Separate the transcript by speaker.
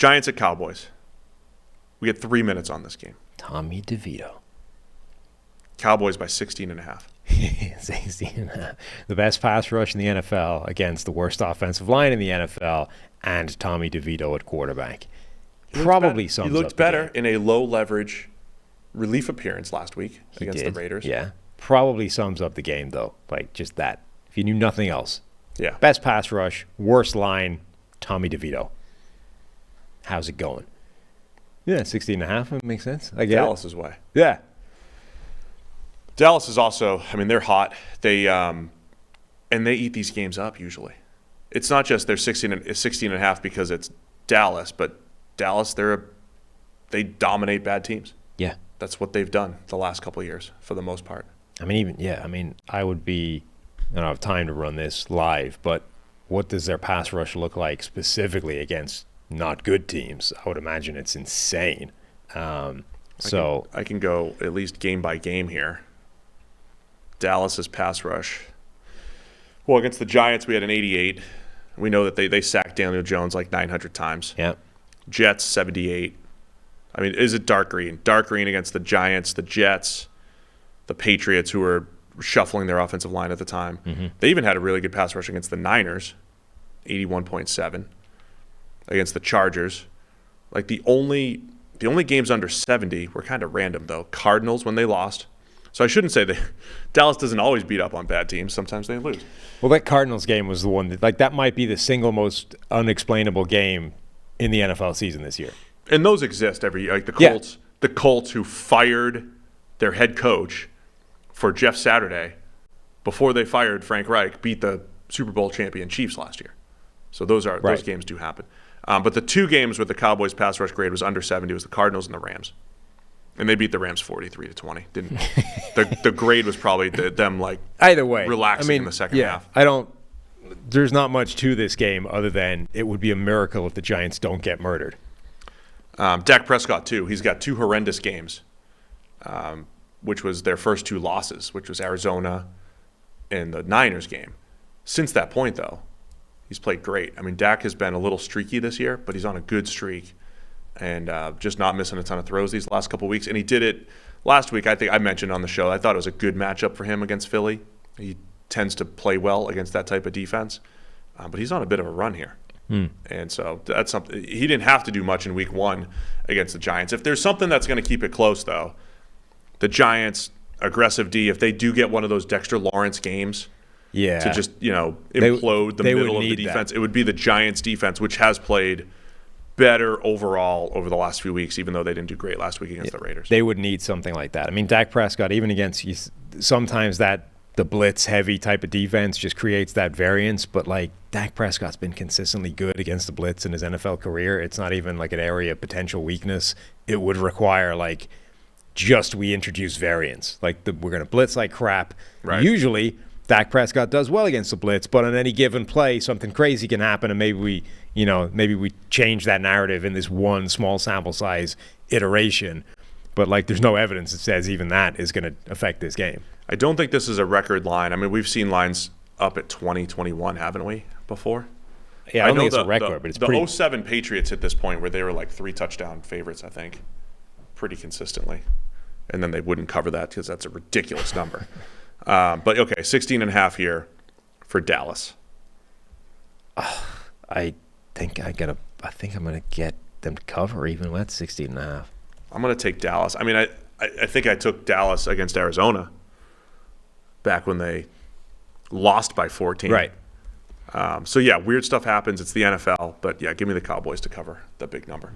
Speaker 1: Giants at Cowboys. We get 3 minutes on this game.
Speaker 2: Tommy DeVito.
Speaker 1: Cowboys by 16.5.
Speaker 2: 16.5. The best pass rush in the NFL against the worst offensive line in the NFL, and Tommy DeVito at quarterback. Probably sums up
Speaker 1: He looked better in a low-leverage relief appearance last week against the Raiders.
Speaker 2: Yeah. Probably sums up the game, though. Like, just that. If you knew nothing else.
Speaker 1: Yeah.
Speaker 2: Best pass rush, worst line, Tommy DeVito. How's it going? Yeah, 16.5. It makes sense. I get
Speaker 1: Dallas's way.
Speaker 2: Yeah.
Speaker 1: Dallas is also, I mean, they're hot. They and they eat these games up usually. It's not just they're 16.5 because it's Dallas, but Dallas, they dominate bad teams.
Speaker 2: Yeah.
Speaker 1: That's what they've done the last couple of years for the most part.
Speaker 2: I don't have time to run this live, but what does their pass rush look like specifically against not good teams? I would imagine it's insane. I
Speaker 1: can go at least game by game here. Dallas's pass rush. Well, against the Giants, we had an 88. We know that they sacked Daniel Jones like 900 times.
Speaker 2: Yeah.
Speaker 1: Jets, 78. I mean, is it dark green? Dark green against the Giants, the Jets, the Patriots, who were shuffling their offensive line at the time.
Speaker 2: Mm-hmm.
Speaker 1: They even had a really good pass rush against the Niners, 81.7. Against the Chargers. Like the only games under 70 were kind of random, though. Cardinals, when they lost. So I shouldn't say that Dallas doesn't always beat up on bad teams. Sometimes they lose.
Speaker 2: Well, that Cardinals game was the one that might be the single most unexplainable game in the NFL season this year.
Speaker 1: And those exist every year. Like the Colts, The Colts who fired their head coach for Jeff Saturday before they fired Frank Reich beat the Super Bowl champion Chiefs last year. So those games do happen. But the two games with the Cowboys pass rush grade was under 70 was the Cardinals and the Rams. And they beat the Rams 43-20. Didn't the grade was probably them like
Speaker 2: either way
Speaker 1: relaxing in the second half.
Speaker 2: There's not much to this game other than it would be a miracle if the Giants don't get murdered.
Speaker 1: Dak Prescott too. He's got two horrendous games, which was their first two losses, which was Arizona and the Niners game. Since that point, though, he's played great. I mean, Dak has been a little streaky this year, but he's on a good streak. And just not missing a ton of throws these last couple of weeks. And he did it last week. I think I mentioned on the show, I thought it was a good matchup for him against Philly. He tends to play well against that type of defense. But he's on a bit of a run here. And so that's something. He didn't have to do much in week one against the Giants. If there's something that's going to keep it close, though, the Giants, aggressive D, if they do get one of those Dexter Lawrence games to just implode the middle of the defense, it would be the Giants defense, which has played better overall over the last few weeks, even though they didn't do great last week against the Raiders.
Speaker 2: They would need something like that. I mean, Dak Prescott, even against sometimes that the blitz-heavy type of defense just creates that variance, but like Dak Prescott's been consistently good against the blitz in his NFL career. It's not even like an area of potential weakness. It would require we introduce variance. We're going to blitz like crap.
Speaker 1: Right.
Speaker 2: Usually, Dak Prescott does well against the blitz, but on any given play, something crazy can happen, and maybe we change that narrative in this one small sample size iteration. But there's no evidence that says even that is going to affect this game.
Speaker 1: I don't think this is a record line. I mean, we've seen lines up at 20, 21, haven't we, before?
Speaker 2: Yeah, I don't think it's a record, but it's pretty.
Speaker 1: The 07 Patriots hit this point where they were 3 touchdown favorites, I think, pretty consistently. And then they wouldn't cover that because that's a ridiculous number. But okay, 16.5 here for Dallas.
Speaker 2: I think I'm gonna get them to cover even with 16.5.
Speaker 1: I'm gonna take Dallas. I mean, I think I took Dallas against Arizona back when they lost by 14.
Speaker 2: Right.
Speaker 1: So yeah, weird stuff happens. It's the NFL, but yeah, give me the Cowboys to cover the big number.